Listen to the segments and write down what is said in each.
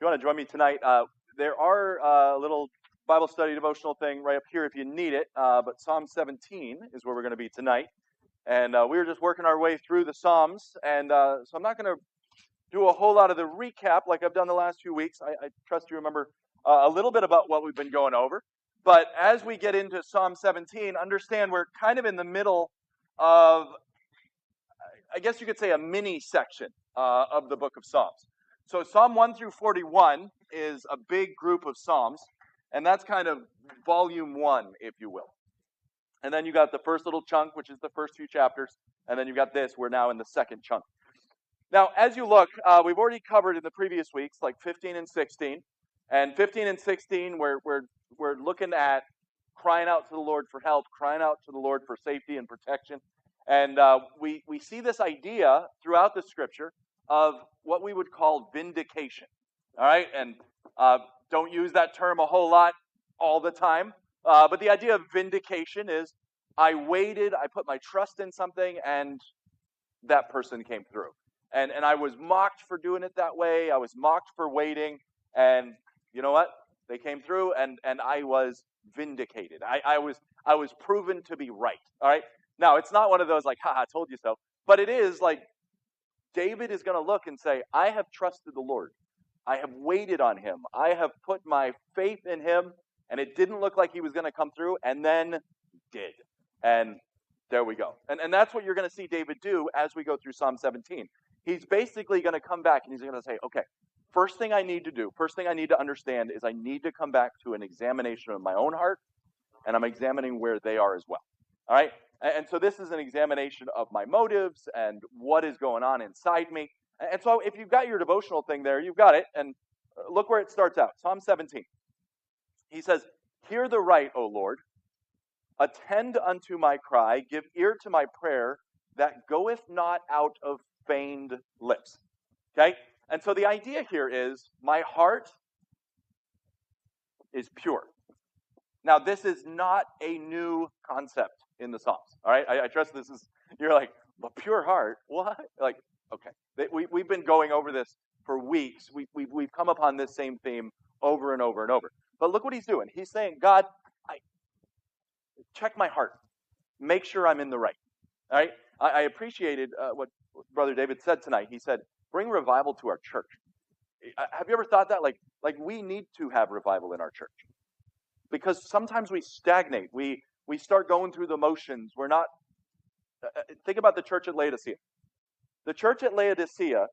you want to join me tonight, there are a little Bible study devotional thing right up here if you need it. But Psalm 17 is where we're going to be tonight. And we were just working our way through the Psalms. And so I'm not going to do a whole lot of the recap like I've done the last few weeks. I trust you remember a little bit about what we've been going over. But as we get into Psalm 17, understand we're kind of in the middle of, I guess you could say, a mini section of the book of Psalms. So Psalm 1 through 41 is a big group of Psalms, and that's kind of volume 1, if you will. And then you got the first little chunk, which is the first few chapters, and then you got this. We're now in the second chunk. Now, as you look, we've already covered in the previous weeks, like 15 and 16. And 15 and 16, we're looking at crying out to the Lord for help, crying out to the Lord for safety and protection. And we see this idea throughout the Scripture of what we would call vindication. All right? And don't use that term a whole lot all the time. But the idea of vindication is I waited, I put my trust in something, and that person came through. And I was mocked for doing it that way. I was mocked for waiting. And you know what? They came through, and I was vindicated. I was proven to be right. All right? Now, it's not one of those like, I told you so. But it is like David is going to look and say, I have trusted the Lord. I have waited on him. I have put my faith in him, and it didn't look like he was going to come through, and then did. And there we go. And that's what you're going to see David do as we go through Psalm 17. He's basically going to come back, and he's going to say, okay, first thing I need to do, first thing I need to understand is I need to come back to an examination of my own heart, and I'm examining where they are as well. All right? And so this is an examination of my motives and what is going on inside me. And so if you've got your devotional thing there, you've got it. And look where it starts out. Psalm 17. He says, hear the right, O Lord. Attend unto my cry. Give ear to my prayer that goeth not out of feigned lips. Okay? And so the idea here is my heart is pure. Now, this is not a new concept in the Psalms. All right, I trust this is, you're like, a pure heart? What? Like, okay. We've been going over this for weeks. We've come upon this same theme over and over and over. But look what he's doing. He's saying, God, check my heart. Make sure I'm in the right. All right? I appreciated what Brother David said tonight. He said, bring revival to our church. Have you ever thought that? Like we need to have revival in our church. Because sometimes we stagnate. We start going through the motions. We're not... think about the church at Laodicea. The church at Laodicea,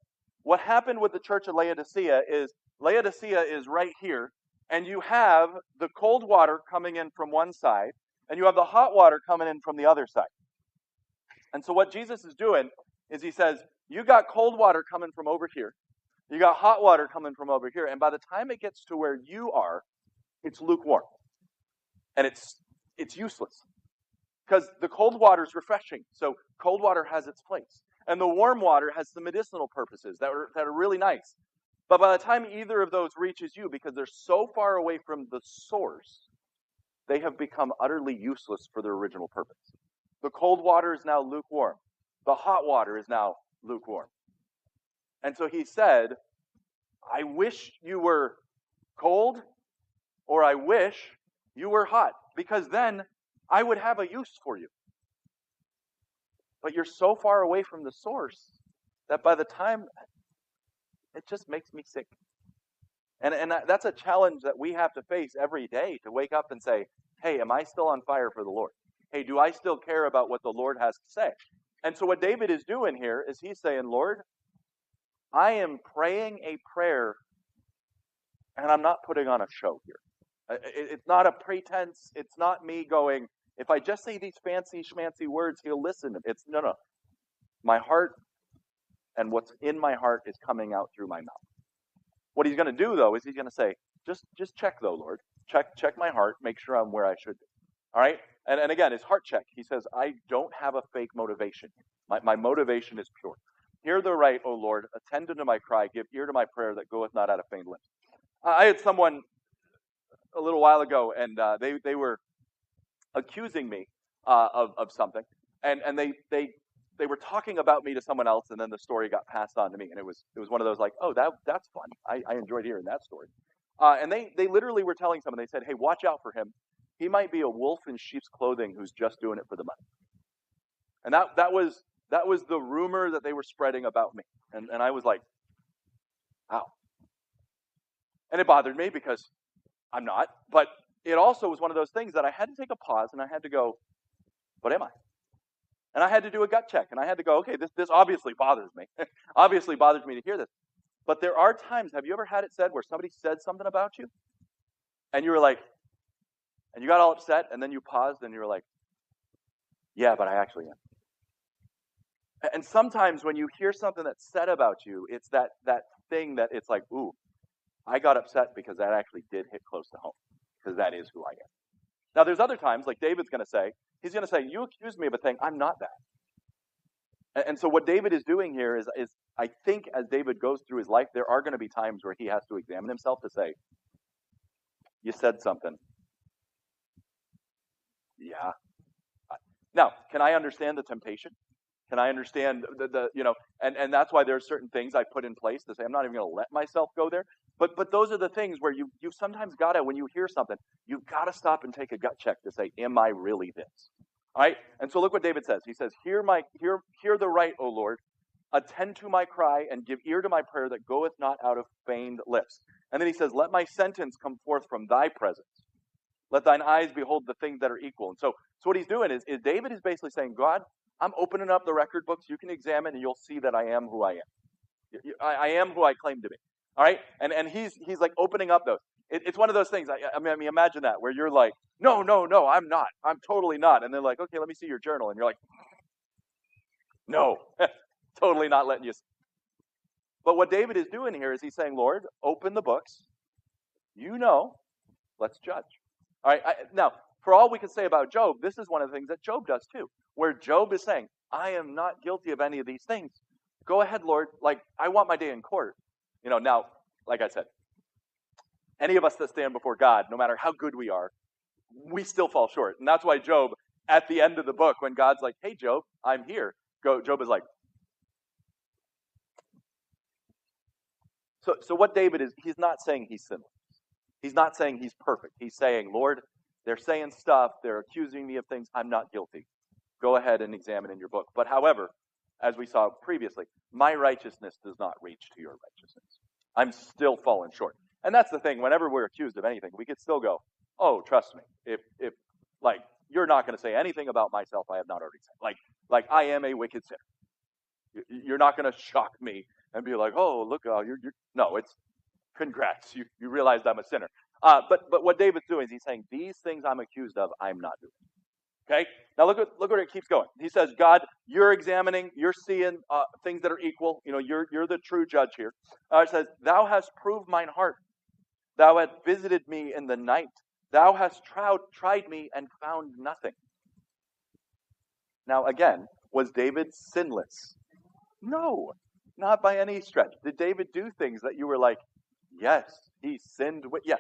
what happened with the church at Laodicea is right here, and you have the cold water coming in from one side, and you have the hot water coming in from the other side. And so what Jesus is doing is he says, you got cold water coming from over here, you got hot water coming from over here, and by the time it gets to where you are, it's lukewarm. And it's useless. Because the cold water is refreshing. So cold water has its place. And the warm water has some medicinal purposes that are really nice. But by the time either of those reaches you, because they're so far away from the source, they have become utterly useless for their original purpose. The cold water is now lukewarm. The hot water is now lukewarm. And so he said, I wish you were cold, or I wish you were hot, because then I would have a use for you. But you're so far away from the source that by the time, it just makes me sick. And that's a challenge that we have to face every day, to wake up and say, hey, am I still on fire for the Lord? Hey, do I still care about what the Lord has to say? And so what David is doing here is he's saying, Lord, I am praying a prayer, and I'm not putting on a show here. It's not a pretense. It's not me going, if I just say these fancy schmancy words, he'll listen. It's no. My heart and what's in my heart is coming out through my mouth. What he's going to do, though, is he's going to say, just check, though, Lord. Check my heart. Make sure I'm where I should be. All right? And again, his heart check. He says, I don't have a fake motivation. My motivation is pure. Hear the right, O Lord. Attend unto my cry. Give ear to my prayer that goeth not out of feigned lips. I had someone a little while ago, and they were accusing me of something, and they they were talking about me to someone else, and then the story got passed on to me, and it was one of those like, oh, that's fun. I enjoyed hearing that story. And they literally were telling someone, they said, hey, watch out for him. He might be a wolf in sheep's clothing who's just doing it for the money. And that was the rumor that they were spreading about me. And I was like, wow. And it bothered me because I'm not. But it also was one of those things that I had to take a pause and I had to go, what am I? And I had to do a gut check. And I had to go, okay, this obviously bothers me. Obviously bothers me to hear this. But there are times, have you ever had it said where somebody said something about you? And you were like, and you got all upset, and then you paused and you were like, yeah, but I actually am. And sometimes when you hear something that's said about you, it's that thing that it's like, ooh, I got upset because that actually did hit close to home, because that is who I am. Now, there's other times, like David's going to say, he's going to say, you accused me of a thing, I'm not that. And so what David is doing here is I think as David goes through his life, there are going to be times where he has to examine himself to say, you said something. Yeah. Now, can I understand the temptation? Can I understand and that's why there's certain things I put in place to say, I'm not even going to let myself go there. But those are the things where you sometimes got to, when you hear something, you've got to stop and take a gut check to say, am I really this? All right? And so look what David says. He says, hear the right, O Lord. Attend to my cry and give ear to my prayer that goeth not out of feigned lips. And then he says, let my sentence come forth from thy presence. Let thine eyes behold the things that are equal. And so what he's doing is David is basically saying, God, I'm opening up the record books. You can examine and you'll see that I am who I am. I am who I claim to be. All right? And he's like opening up those. It's one of those things. I mean, imagine that where you're like, no, I'm not. I'm totally not. And they're like, okay, let me see your journal. And you're like, no, totally not letting you see. But what David is doing here is he's saying, Lord, open the books. Let's judge. All right. Now, for all we can say about Job, this is one of the things that Job does too, where Job is saying, I am not guilty of any of these things. Go ahead, Lord. Like, I want my day in court. Now, like I said, any of us that stand before God, no matter how good we are, we still fall short. And that's why Job, at the end of the book, when God's like, hey, Job, I'm here, Job is like. So what David is, he's not saying he's sinless. He's not saying he's perfect. He's saying, Lord, they're saying stuff, they're accusing me of things, I'm not guilty. Go ahead and examine in your book. But however, as we saw previously, my righteousness does not reach to your righteousness. I'm still falling short. And that's the thing, whenever we're accused of anything, we could still go, oh, trust me, if like, you're not going to say anything about myself I have not already said. Like I am a wicked sinner. You're not going to shock me and be like, oh, look, you're no, it's congrats. You realized I'm a sinner. But what David's doing is he's saying, these things I'm accused of, I'm not doing. Okay? Now look where it keeps going. He says, God, you're examining, you're seeing things that are equal. You're the true judge here. It says, thou hast proved mine heart. Thou hast visited me in the night. Thou hast tried me and found nothing. Now again, was David sinless? No, not by any stretch. Did David do things that you were like, yes, he sinned with, yeah.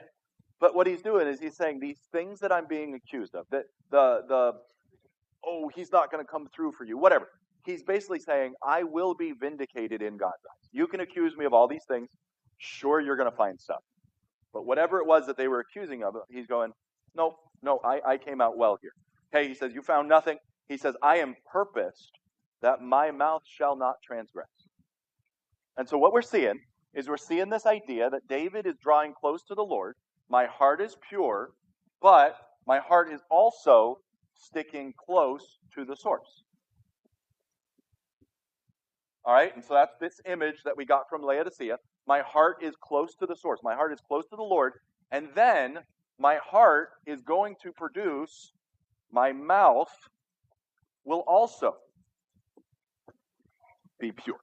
But what he's doing is he's saying these things that I'm being accused of, that he's not going to come through for you, whatever. He's basically saying, I will be vindicated in God's eyes. You can accuse me of all these things. Sure, you're going to find stuff. But whatever it was that they were accusing of, he's going, no, I came out well here. Okay, he says, you found nothing. He says, I am purposed that my mouth shall not transgress. And so what we're seeing is this idea that David is drawing close to the Lord. My heart is pure, but my heart is also sticking close to the source. All right, and so that's this image that we got from Laodicea. My heart is close to the source. My heart is close to the Lord, and then my heart is going to produce, my mouth will also be pure.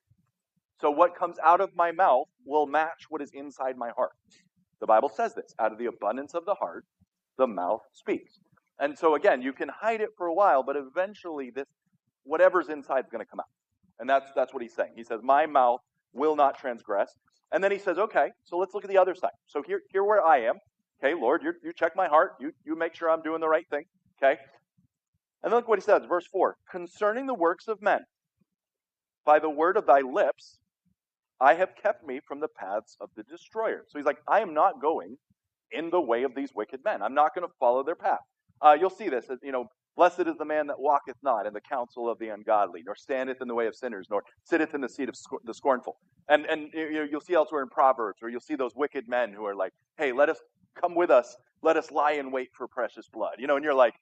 So what comes out of my mouth will match what is inside my heart. The Bible says this, out of the abundance of the heart, the mouth speaks. And so again, you can hide it for a while, but eventually whatever's inside is going to come out. And that's what he's saying. He says, my mouth will not transgress. And then he says, okay, so let's look at the other side. So here where I am. Okay, Lord, you check my heart. You make sure I'm doing the right thing. Okay. And then look what he says, verse 4. Concerning the works of men, by the word of thy lips, I have kept me from the paths of the destroyer. So he's like, I am not going in the way of these wicked men. I'm not going to follow their path. You'll see this, blessed is the man that walketh not in the counsel of the ungodly, nor standeth in the way of sinners, nor sitteth in the seat of the scornful. And you'll see elsewhere in Proverbs, or you'll see those wicked men who are like, hey, let us come with us, let us lie in wait for precious blood. And you're like,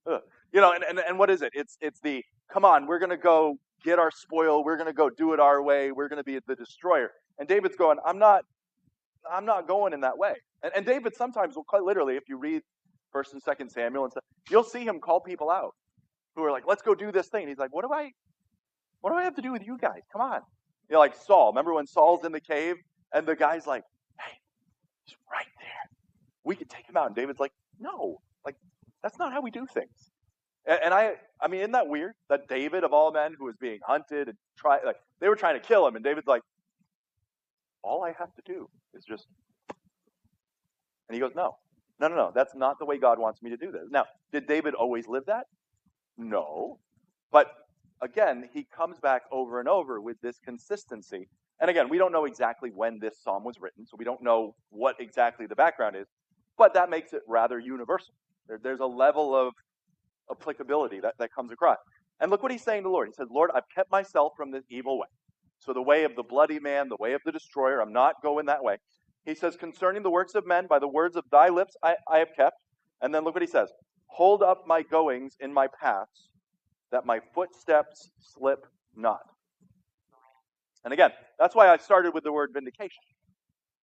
ugh. And what is it? It's the, come on, we're going to go get our spoil, we're going to go do it our way, we're going to be the destroyer. And David's going, I'm not going in that way. And David sometimes will quite literally, if you read 1st and 2nd Samuel and stuff, you'll see him call people out who are like, let's go do this thing. And he's like, what do I have to do with you guys? Come on. Like Saul. Remember when Saul's in the cave and the guy's like, hey, he's right there. We could take him out. And David's like, no, like that's not how we do things. And I mean, isn't that weird that David of all men who was being hunted and they were trying to kill him, and David's like, all I have to do is just, and he goes, no, that's not the way God wants me to do this. Now, did David always live that? No. But again, he comes back over and over with this consistency. And again, we don't know exactly when this psalm was written, so we don't know what exactly the background is, but that makes it rather universal. There's a level of applicability that comes across. And look what he's saying to the Lord. He says, Lord, I've kept myself from this evil way. So the way of the bloody man, the way of the destroyer, I'm not going that way. He says, concerning the works of men, by the words of thy lips I have kept. And then look what he says. Hold up my goings in my paths, that my footsteps slip not. And again, that's why I started with the word vindication.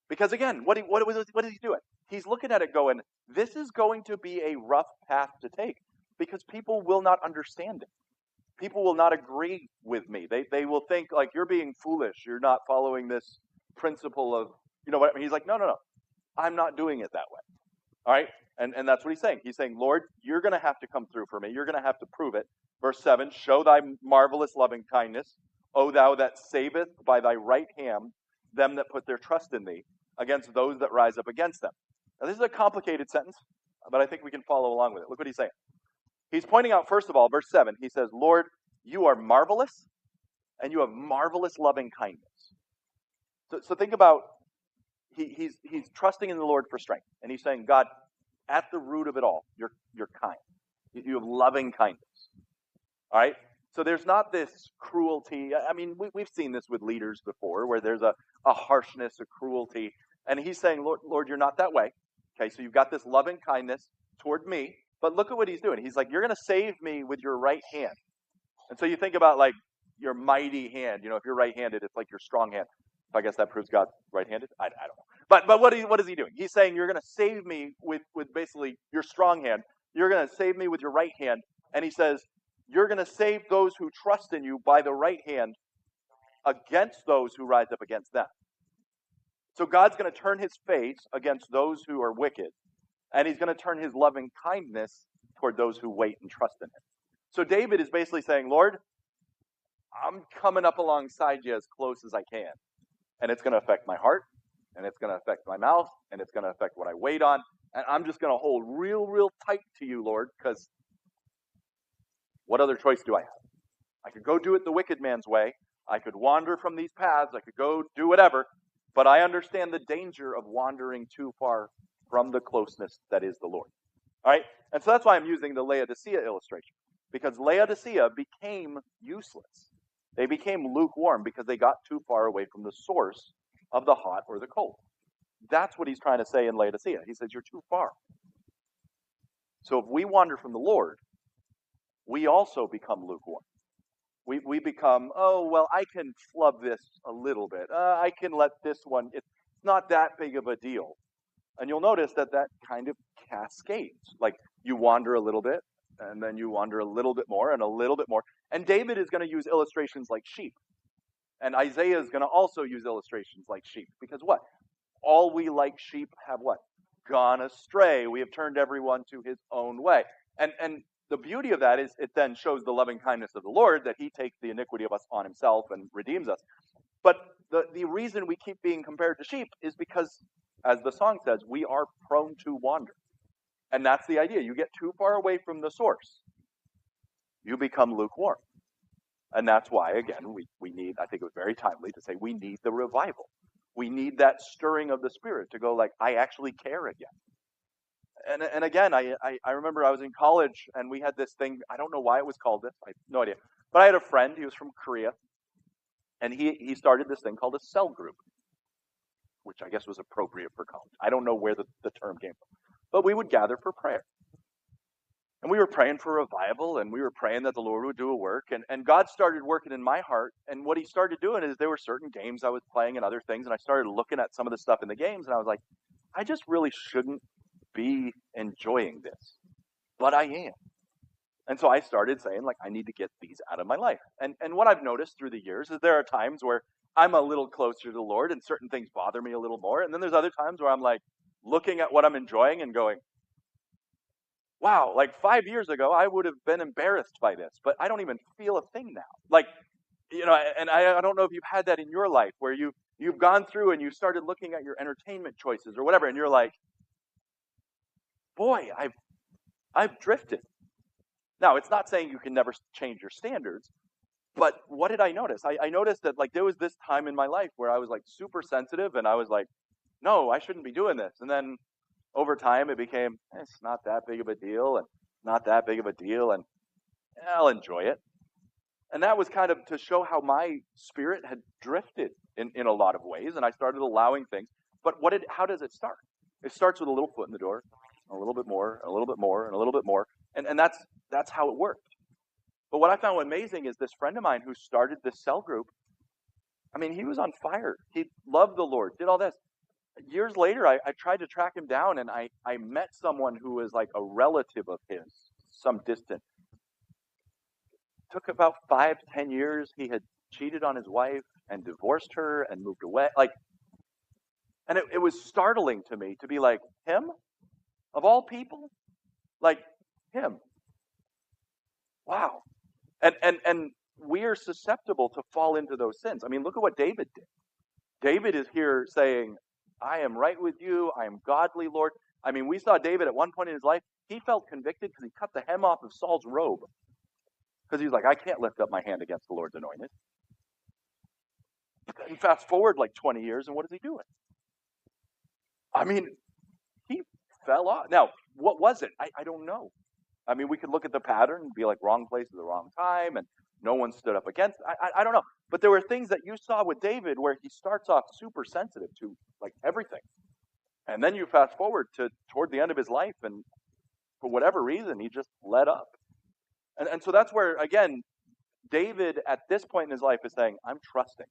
Because again, what is he doing? He's looking at it going, this is going to be a rough path to take, because people will not understand it. People will not agree with me. They will think like, you're being foolish. You're not following this principle of, what I mean? He's like, no. I'm not doing it that way. All right? And that's what he's saying. He's saying, Lord, you're going to have to come through for me. You're going to have to prove it. Verse 7, show thy marvelous loving kindness, O thou that saveth by thy right hand them that put their trust in thee, against those that rise up against them. Now, this is a complicated sentence, but I think we can follow along with it. Look what he's saying. He's pointing out, first of all, verse 7, he says, Lord, you are marvelous, and you have marvelous loving kindness. So think about, he's trusting in the Lord for strength. And he's saying, God, at the root of it all, you're kind. You have loving kindness. All right? So there's not this cruelty. I mean, we've seen this with leaders before, where there's a harshness, a cruelty. And he's saying, Lord, you're not that way. Okay, so you've got this loving kindness toward me. But look at what he's doing. He's like, you're going to save me with your right hand. And so you think about like your mighty hand. If you're right-handed, it's like your strong hand. I guess that proves God's right-handed. I don't know. But what is he doing? He's saying you're going to save me with basically your strong hand. You're going to save me with your right hand. And he says, you're going to save those who trust in you by the right hand against those who rise up against them. So God's going to turn his face against those who are wicked. And he's going to turn his loving kindness toward those who wait and trust in him. So David is basically saying, Lord, I'm coming up alongside you as close as I can. And it's going to affect my heart, and it's going to affect my mouth, and it's going to affect what I wait on. And I'm just going to hold real tight to you, Lord, because what other choice do I have? I could go do it the wicked man's way. I could wander from these paths. I could go do whatever. But I understand the danger of wandering too far from the closeness that is the Lord. All right? And so that's why I'm using the Laodicea illustration. Because Laodicea became useless. They became lukewarm because they got too far away from the source of the hot or the cold. That's what he's trying to say in Laodicea. He says, you're too far. So if we wander from the Lord, we also become lukewarm. We become, oh, well, I can flub this a little bit. I can let this one, it's not that big of a deal. And you'll notice that kind of cascades. Like you wander a little bit, and then you wander a little bit more, and a little bit more. And David is going to use illustrations like sheep. And Isaiah is going to also use illustrations like sheep. Because what? All we like sheep have what? Gone astray. We have turned everyone to his own way. And the beauty of that is it then shows the loving kindness of the Lord, that he takes the iniquity of us on himself and redeems us. But the reason we keep being compared to sheep is because, as the song says, we are prone to wander. And that's the idea. You get too far away from the source, you become lukewarm. And that's why, again, we need, I think it was very timely to say we need the revival. We need that stirring of the Spirit to go like, I actually care again. And again, I remember I was in college and we had this thing, I don't know why it was called this, I have no idea. But I had a friend, he was from Korea, and he started this thing called a cell group, which I guess was appropriate for college. I don't know where the term came from. But we would gather for prayer. And we were praying for revival, and we were praying that the Lord would do a work. And God started working in my heart. And what he started doing is there were certain games I was playing and other things, and I started looking at some of the stuff in the games, and I was like, I just really shouldn't be enjoying this. But I am. And so I started saying, like, I need to get these out of my life. And what I've noticed through the years is there are times where I'm a little closer to the Lord and certain things bother me a little more. And then there's other times where I'm like looking at what I'm enjoying and going, wow, like 5 years ago, I would have been embarrassed by this, but I don't even feel a thing now. Like, and I don't know if you've had that in your life where you've gone through and you started looking at your entertainment choices or whatever, and you're like, boy, I've drifted. Now, it's not saying you can never change your standards, but what did I notice? I noticed that like there was this time in my life where I was like super sensitive and I was like, no, I shouldn't be doing this. And then over time it became, it's not that big of a deal and not that big of a deal and I'll enjoy it. And that was kind of to show how my spirit had drifted in a lot of ways, and I started allowing things. But how does it start? It starts with a little foot in the door, a little bit more, a little bit more, and a little bit more. And that's how it worked. But what I found amazing is this friend of mine who started this cell group, I mean, he was on fire. He loved the Lord, did all this. Years later, I tried to track him down, and I met someone who was like a relative of his, some distant. Took about 5-10 years. He had cheated on his wife and divorced her and moved away. And it was startling to me to be like, him? Of all people? Like, him. Wow. And we are susceptible to fall into those sins. I mean, look at what David did. David is here saying, I am right with you. I am godly, Lord. I mean, we saw David at one point in his life, he felt convicted because he cut the hem off of Saul's robe. Because he was like, I can't lift up my hand against the Lord's anointed. And fast forward like 20 years, and what is he doing? I mean, he fell off. Now, what was it? I don't know. I mean, we could look at the pattern and be like, wrong place at the wrong time, and no one stood up against. I don't know. But there were things that you saw with David where he starts off super sensitive to like everything. And then you fast forward to toward the end of his life, and for whatever reason, he just let up. And so that's where, again, David at this point in his life is saying, I'm trusting.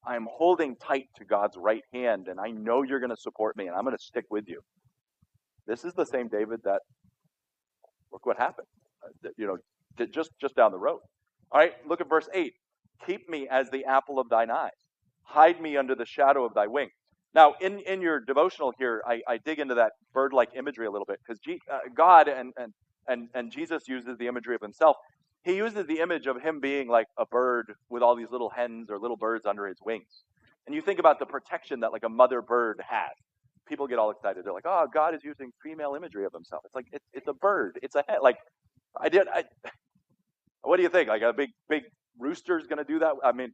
I'm holding tight to God's right hand, and I know you're going to support me, and I'm going to stick with you. This is the same David that, look what happened, just down the road. All right, look at verse 8. Keep me as the apple of thine eyes. Hide me under the shadow of thy wing. Now, in your devotional here, I dig into that bird-like imagery a little bit, because God and Jesus uses the imagery of himself. He uses the image of him being like a bird with all these little hens or little birds under his wings. And you think about the protection that like a mother bird has. People get all excited. They're like, oh, God is using female imagery of himself. It's like, it's a bird. It's a hen. Like, what do you think? Like a big rooster's going to do that? I mean,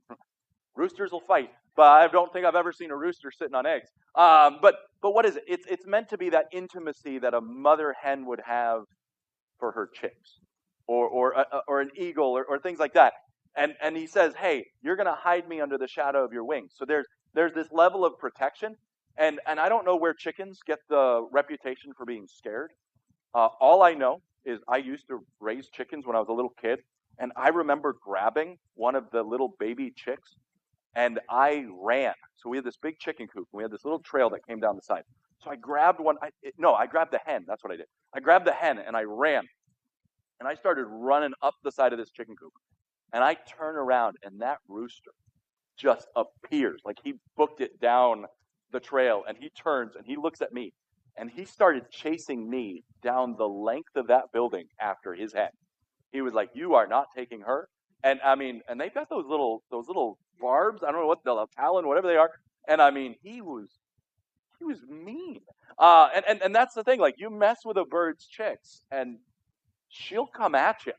roosters will fight, but I don't think I've ever seen a rooster sitting on eggs. But what is it? It's meant to be that intimacy that a mother hen would have for her chicks, or an eagle, or things like that. And he says, hey, you're going to hide me under the shadow of your wings. So there's this level of protection. And I don't know where chickens get the reputation for being scared. All I know is I used to raise chickens when I was a little kid, and I remember grabbing one of the little baby chicks, and I ran. So we had this big chicken coop, and we had this little trail that came down the side. So I grabbed one. I grabbed the hen. That's what I did. I grabbed the hen, and I ran. And I started running up the side of this chicken coop. And I turn around, and that rooster just appears. Like he booked it down the trail, and he turns, and he looks at me. And he started chasing me down the length of that building after his hen. He was like, you are not taking her. And I mean, and they've got those little barbs. I don't know what the talon, whatever they are. And I mean, he was mean. And that's the thing. Like, you mess with a bird's chicks, and she'll come at you.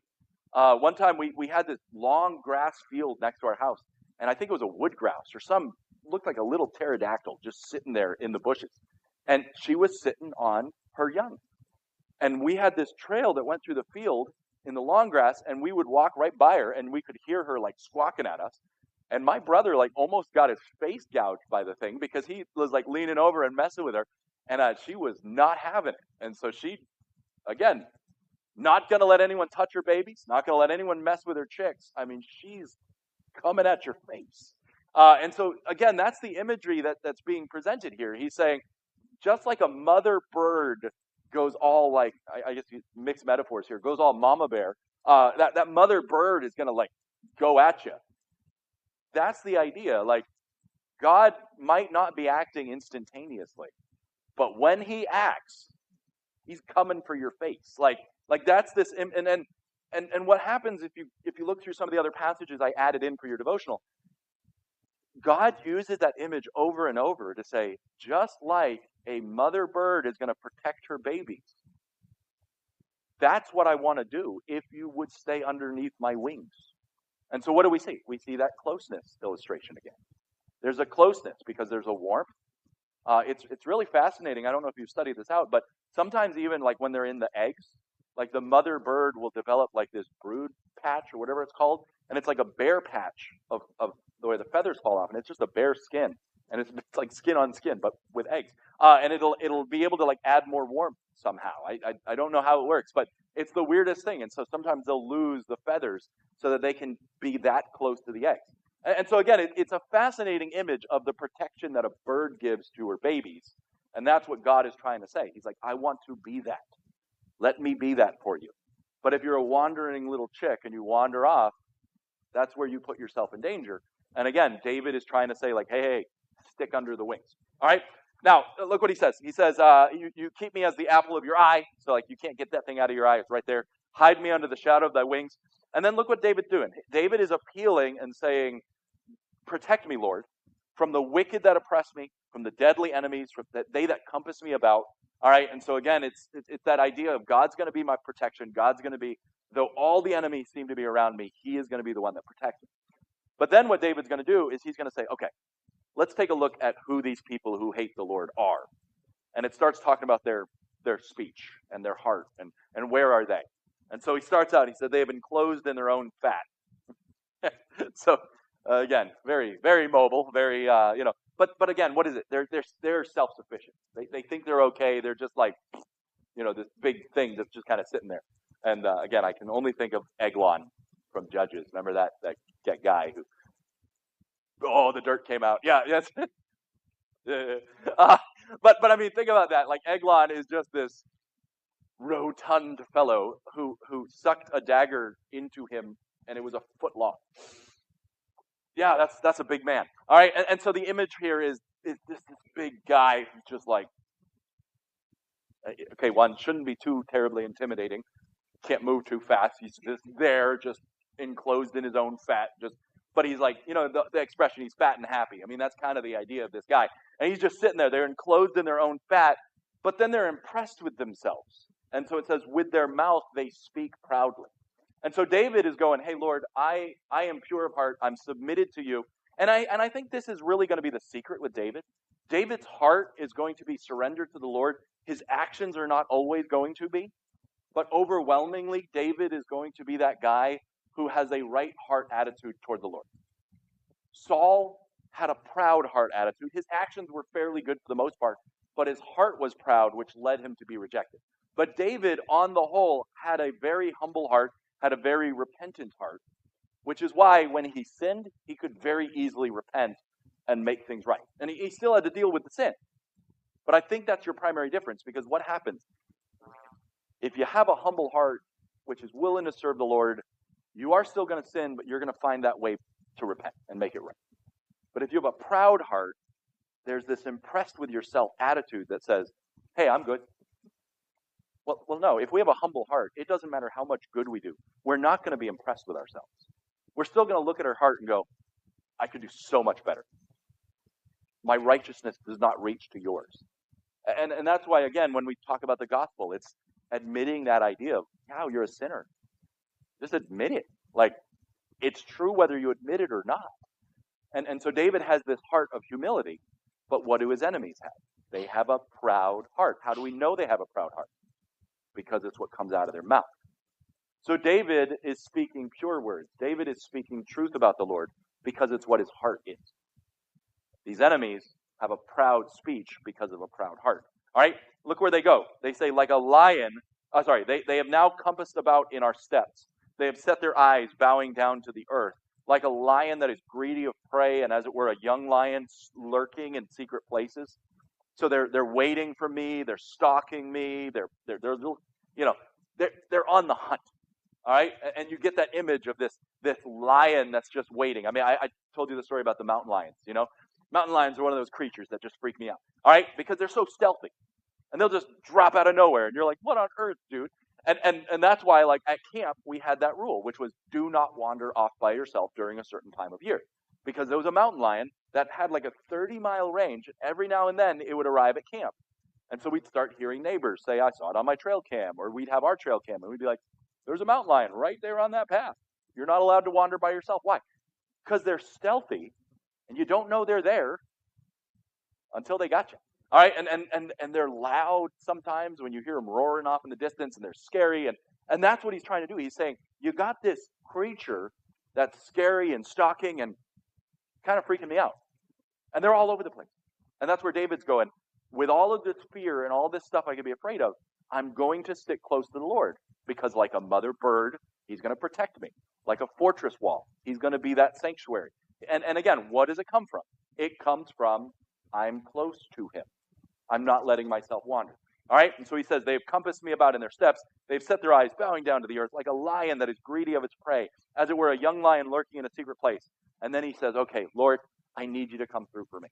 One time we had this long grass field next to our house, and I think it was a wood grouse or looked like a little pterodactyl just sitting there in the bushes. And she was sitting on her young. And we had this trail that went through the field in the long grass, and we would walk right by her, and we could hear her like squawking at us. And my brother like almost got his face gouged by the thing because he was like leaning over and messing with her, and she was not having it. And so she, again, not going to let anyone touch her babies, not going to let anyone mess with her chicks. I mean, she's coming at your face. And so, again, that's the imagery that's being presented here. He's saying, just like a mother bird goes all like, I guess mixed metaphors here, goes all mama bear, that mother bird is going to like go at you. That's the idea. Like, God might not be acting instantaneously, but when he acts, he's coming for your face. Like that's this, and what happens if you look through some of the other passages I added in for your devotional, God uses that image over and over to say, just like a mother bird is going to protect her babies, that's what I want to do if you would stay underneath my wings. And so what do we see? We see that closeness illustration again. There's a closeness because there's a warmth. It's really fascinating. I don't know if you've studied this out, but sometimes even like when they're in the eggs, like the mother bird will develop like this brood patch or whatever it's called, and it's like a bare patch of the way the feathers fall off, and it's just a bare skin, and it's like skin on skin, but with eggs. And it'll be able to like add more warmth somehow. I don't know how it works, but it's the weirdest thing. And so sometimes they'll lose the feathers so that they can be that close to the eggs. And so again, it's a fascinating image of the protection that a bird gives to her babies. And that's what God is trying to say. He's like, I want to be that. Let me be that for you. But if you're a wandering little chick and you wander off, that's where you put yourself in danger. And again, David is trying to say like, hey, stick under the wings. All right? Now, look what he says. He says, you keep me as the apple of your eye. So like you can't get that thing out of your eye. It's right there. Hide me under the shadow of thy wings. And then look what David's doing. David is appealing and saying, protect me, Lord, from the wicked that oppress me, from the deadly enemies, from they that compass me about. All right, and so again, it's that idea of God's going to be my protection. God's going to be, though all the enemies seem to be around me, he is going to be the one that protects me. But then what David's going to do is he's going to say, okay, let's take a look at who these people who hate the Lord are. And it starts talking about their speech and their heart and where are they. And so he starts out, he said, they have been enclosed in their own fat. So again, very, very mobile, very, but again, what is it? They're self-sufficient. They think they're okay. They're just like, this big thing that's just kind of sitting there. And again, I can only think of Eglon from Judges. Remember that guy who, the dirt came out. Yeah, yes. But I mean, think about that. Like Eglon is just this rotund fellow who sucked a dagger into him, and it was a foot long. Yeah, that's a big man. All right, and so the image here is this big guy who's just like, okay, one shouldn't be too terribly intimidating. Can't move too fast. He's just there, just enclosed in his own fat. But he's like, the expression, he's fat and happy. I mean, that's kind of the idea of this guy. And he's just sitting there. They're enclosed in their own fat, but then they're impressed with themselves. And so it says, with their mouth they speak proudly. And so David is going, hey, Lord, I am pure of heart. I'm submitted to you. And I think this is really going to be the secret with David. David's heart is going to be surrendered to the Lord. His actions are not always going to be. But overwhelmingly, David is going to be that guy who has a right heart attitude toward the Lord. Saul had a proud heart attitude. His actions were fairly good for the most part, but his heart was proud, which led him to be rejected. But David, on the whole, had a very humble heart, had a very repentant heart, which is why when he sinned, he could very easily repent and make things right. And he still had to deal with the sin. But I think that's your primary difference, because what happens? If you have a humble heart, which is willing to serve the Lord, you are still going to sin, but you're going to find that way to repent and make it right. But if you have a proud heart, there's this impressed with yourself attitude that says, hey, I'm good. Well, no, if we have a humble heart, it doesn't matter how much good we do. We're not going to be impressed with ourselves. We're still going to look at our heart and go, I could do so much better. My righteousness does not reach to yours. And that's why, again, when we talk about the gospel, it's admitting that idea of, wow, you're a sinner. Just admit it. Like, it's true whether you admit it or not. And so David has this heart of humility. But what do his enemies have? They have a proud heart. How do we know they have a proud heart? Because it's what comes out of their mouth. So David is speaking pure words. David is speaking truth about the Lord because it's what his heart is. These enemies have a proud speech because of a proud heart. All right, look where they go. They say, like a lion, they have now compassed about in our steps. They have set their eyes bowing down to the earth, like a lion that is greedy of prey, and as it were, a young lion lurking in secret places. So they're waiting for me. They're stalking me. They're on the hunt. All right, and you get that image of this lion that's just waiting. I mean, I told you the story about the mountain lions. Mountain lions are one of those creatures that just freak me out. All right, because they're so stealthy, and they'll just drop out of nowhere, and you're like, what on earth, dude? And that's why, like, at camp, we had that rule, which was do not wander off by yourself during a certain time of year. Because there was a mountain lion that had like a 30-mile range. And every now and then, it would arrive at camp. And so we'd start hearing neighbors say, I saw it on my trail cam. Or we'd have our trail cam. And we'd be like, there's a mountain lion right there on that path. You're not allowed to wander by yourself. Why? Because they're stealthy. And you don't know they're there until they got you. All right, and they're loud sometimes when you hear them roaring off in the distance, and they're scary, and that's what he's trying to do. He's saying, you got this creature that's scary and stalking and kind of freaking me out. And they're all over the place. And that's where David's going. With all of this fear and all this stuff I could be afraid of, I'm going to stick close to the Lord, because like a mother bird, he's going to protect me. Like a fortress wall, he's going to be that sanctuary. And again, what does it come from? It comes from I'm close to him. I'm not letting myself wander. All right? And so he says, they've compassed me about in their steps. They've set their eyes bowing down to the earth like a lion that is greedy of its prey, as it were a young lion lurking in a secret place. And then he says, okay, Lord, I need you to come through for me.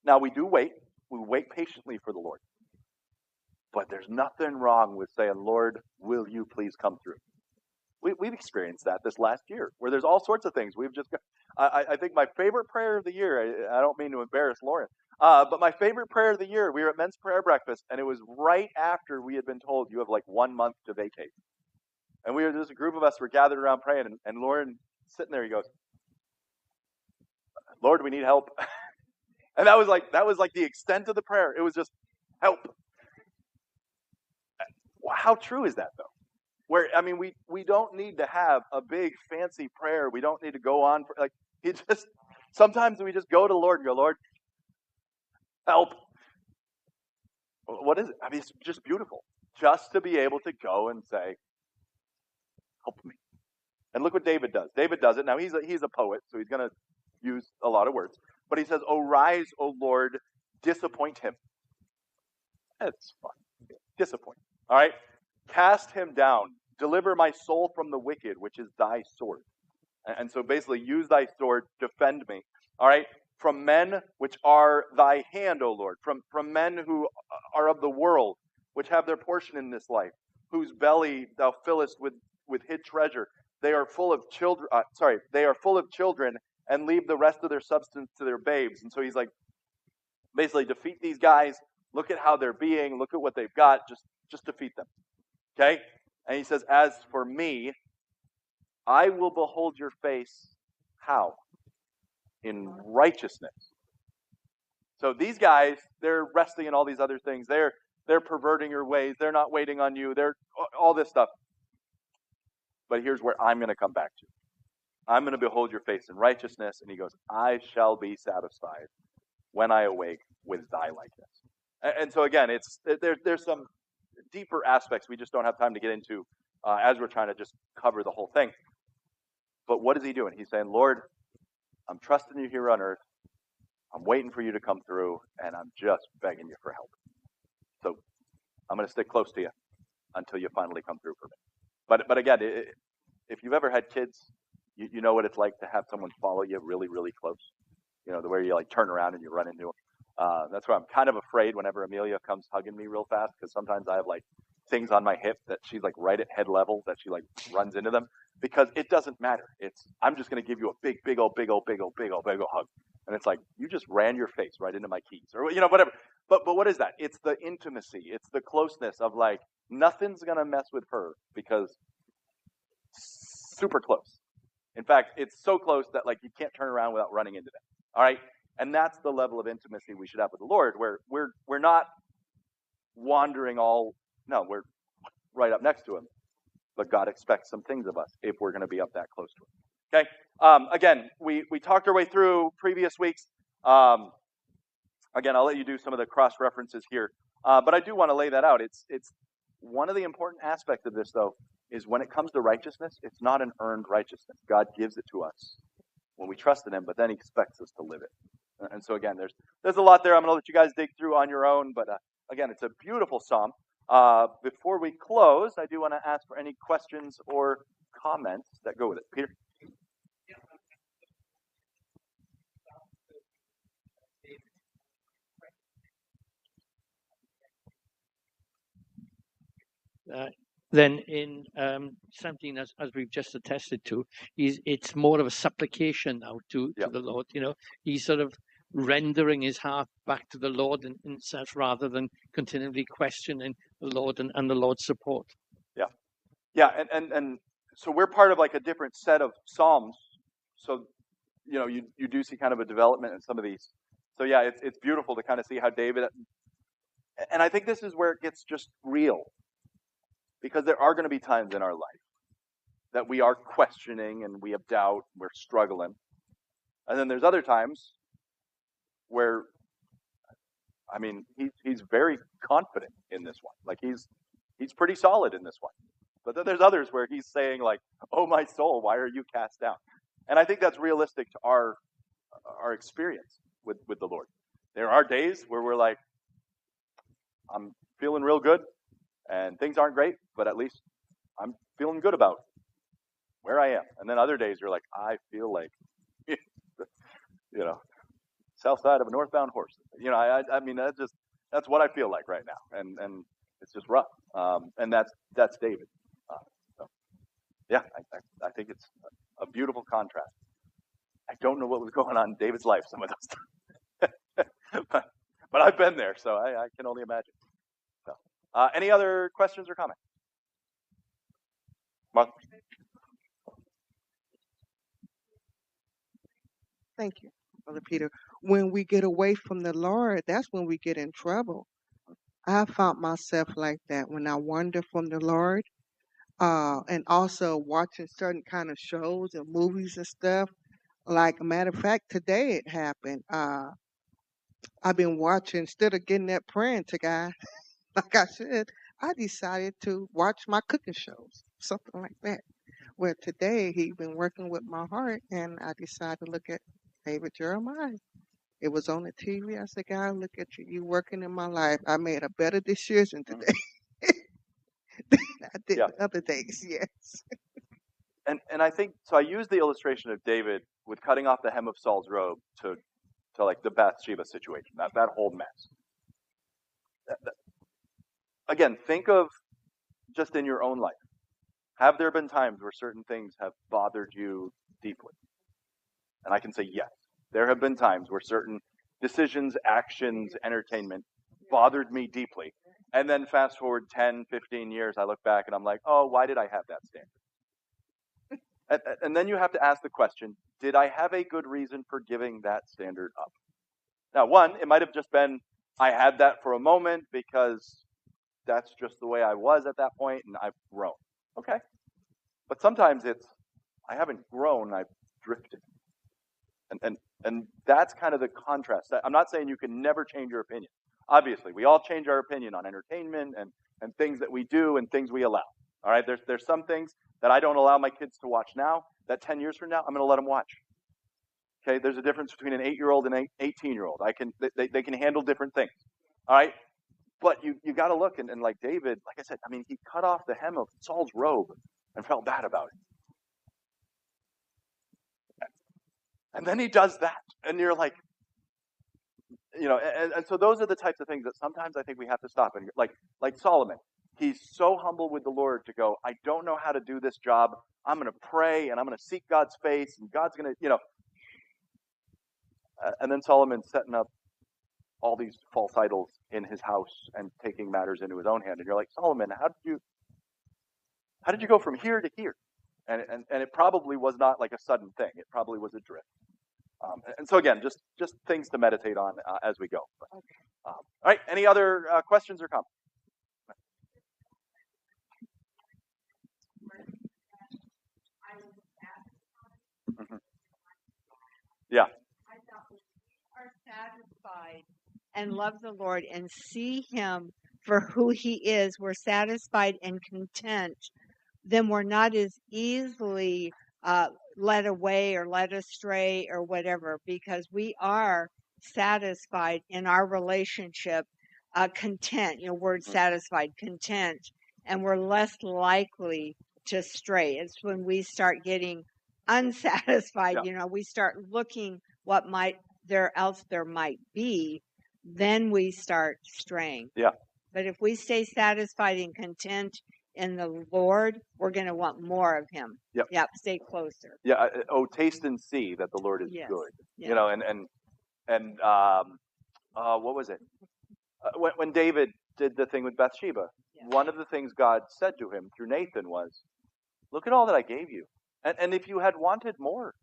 Now, we do wait. We wait patiently for the Lord. But there's nothing wrong with saying, Lord, will you please come through? We've experienced that this last year, where there's all sorts of things. We've just got, I think my favorite prayer of the year, I don't mean to embarrass Lauren, but my favorite prayer of the year, we were at men's prayer breakfast, and it was right after we had been told you have like 1 month to vacate. And there's a group of us were gathered around praying, and Lauren sitting there, he goes, Lord, we need help. And that was like the extent of the prayer. It was just help. How true is that, though? Where, I mean, we don't need to have a big fancy prayer. We don't need to go on for, like, sometimes we just go to the Lord and go, Lord, help. What is it? I mean, it's just beautiful. Just to be able to go and say, help me. And look what David does. David does it. Now, he's a poet, so he's going to use a lot of words. But he says, arise, O Lord, disappoint him. That's fun. Disappoint. All right? Cast him down. Deliver my soul from the wicked, which is thy sword. And so basically, use thy sword, defend me. All right? From men which are thy hand, O Lord. From men who are of the world, which have their portion in this life, whose belly thou fillest with hid treasure. They are full of children. They are full of children, and leave the rest of their substance to their babes. And so he's like, basically, defeat these guys. Look at how they're being. Look at what they've got. Just defeat them. Okay? And he says, as for me, I will behold your face. How? In righteousness. So these guys, they're resting in all these other things. They're perverting your ways. They're not waiting on you. They're all this stuff. But here's where I'm going to come back to. I'm going to behold your face in righteousness. And he goes, I shall be satisfied when I awake with thy likeness. And so again, there's some deeper aspects we just don't have time to get into as we're trying to just cover the whole thing. But what is he doing? He's saying, Lord, I'm trusting you here on earth. I'm waiting for you to come through, and I'm just begging you for help. So I'm going to stick close to you until you finally come through for me. But again, if you've ever had kids, you know what it's like to have someone follow you really, really close. You know, the way you like turn around and you run into them. That's why I'm kind of afraid whenever Amelia comes hugging me real fast, because sometimes I have like things on my hip that she's like right at head level that she like runs into them, because it doesn't matter. I'm just going to give you a big old hug. And it's like, you just ran your face right into my keys or, whatever. But what is that? It's the intimacy. It's the closeness of like, nothing's going to mess with her because super close. In fact, it's so close that like you can't turn around without running into them. All right? And that's the level of intimacy we should have with the Lord, where we're not wandering we're right up next to him. But God expects some things of us if we're going to be up that close to him. Okay? Again, we talked our way through previous weeks. Again, I'll let you do some of the cross references here. But I do want to lay that out. It's one of the important aspects of this, though, is when it comes to righteousness, it's not an earned righteousness. God gives it to us when we trust in him, but then he expects us to live it. And so again, there's a lot there. I'm going to let you guys dig through on your own, but again, it's a beautiful psalm. Before we close, I do want to ask for any questions or comments that go with it. Peter? Then in something as we've just attested to, it's more of a supplication now to the Lord. He's sort of rendering his heart back to the Lord and such, rather than continually questioning the Lord and the Lord's support. Yeah, and so we're part of like a different set of psalms. So you do see kind of a development in some of these. So yeah, it's beautiful to kind of see how David, and I think this is where it gets just real. Because there are going to be times in our life that we are questioning and we have doubt, we're struggling. And then there's other times where, I mean, he's very confident in this one. Like he's pretty solid in this one. But then there's others where he's saying like, "Oh my soul, why are you cast down?" And I think that's realistic to our experience with the Lord. There are days where we're like, I'm feeling real good. And things aren't great, but at least I'm feeling good about where I am. And then other days you're like, I feel like, south side of a northbound horse. I mean, that's what I feel like right now, and it's just rough. And that's David. I think it's a beautiful contrast. I don't know what was going on in David's life some of those times, but I've been there, so I can only imagine. Any other questions or comments? Martha? Thank you, Brother Peter. When we get away from the Lord, that's when we get in trouble. I found myself like that when I wander from the Lord, and also watching certain kind of shows and movies and stuff. Like a matter of fact, today it happened. I've been watching, instead of getting that praying to God, like I said, I decided to watch my cooking shows, something like that. Well, today he been working with my heart, and I decided to look at David Jeremiah. It was on the TV. I said, God, look at you working in my life. I made a better decision today than I did the other days. Yes. And I think so. I used the illustration of David with cutting off the hem of Saul's robe to like the Bathsheba situation. That whole mess. Again, think of just in your own life. Have there been times where certain things have bothered you deeply? And I can say yes. There have been times where certain decisions, actions, entertainment bothered me deeply. And then fast forward 10, 15 years, I look back and I'm like, oh, why did I have that standard? And then you have to ask the question, did I have a good reason for giving that standard up? Now, one, it might have just been I had that for a moment because that's just the way I was at that point and I've grown. Okay. But sometimes it's I haven't grown, I've drifted. And that's kind of the contrast. I'm not saying you can never change your opinion. Obviously, we all change our opinion on entertainment and things that we do and things we allow. All right, there's some things that I don't allow my kids to watch now that 10 years from now I'm going to let them watch. Okay, there's a difference between an 8-year-old and an 18-year-old. They can handle different things. All right, but you got to look and like David, like I said, I mean, he cut off the hem of Saul's robe and felt bad about it. And then he does that, and you're like, and so those are the types of things that sometimes I think we have to stop. And like Solomon, he's so humble with the Lord to go, I don't know how to do this job. I'm going to pray, and I'm going to seek God's face, and God's going to, and then Solomon's setting up all these false idols in his house and taking matters into his own hand. And you're like, Solomon, how did you go from here to here? And it probably was not like a sudden thing. It probably was a drift. And so again, just things to meditate on as we go. All right, any other questions or comments? Mhm. Yeah. Are satisfied and love the Lord and see Him for who He is, we're satisfied and content, then we're not as easily led away or led astray or whatever, because we are satisfied in our relationship, content, word satisfied, content, and we're less likely to stray. It's when we start getting unsatisfied, Yeah. we start looking what there might be, then we start straying. Yeah. But if we stay satisfied and content in the Lord, we're going to want more of Him. Yep. Stay closer. Yeah. Oh, taste and see that the Lord is Yes. good. Yeah. You know, and what was it? When David did the thing with Bathsheba, one of the things God said to him through Nathan was, "Look at all that I gave you, and if you had wanted more,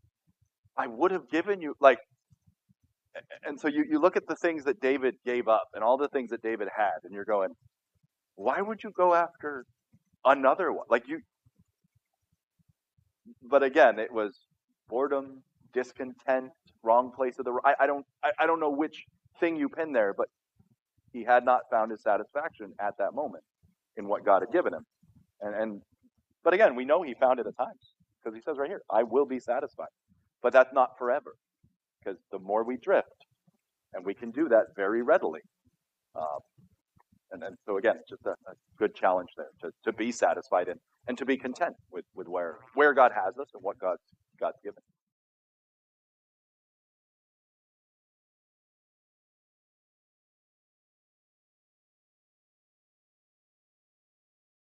I would have given you." Like, and so you look at the things that David gave up and all the things that David had, and you're going, why would you go after another one? Like you. But again, it was boredom, discontent, wrong place of the. I don't know which thing you pin there, but he had not found his satisfaction at that moment in what God had given him, but again, we know he found it at times because he says right here, "I will be satisfied," but that's not forever, because the more we drift, and we can do that very readily, and so again, just a good challenge there to be satisfied and to be content with where God has us and what God's given.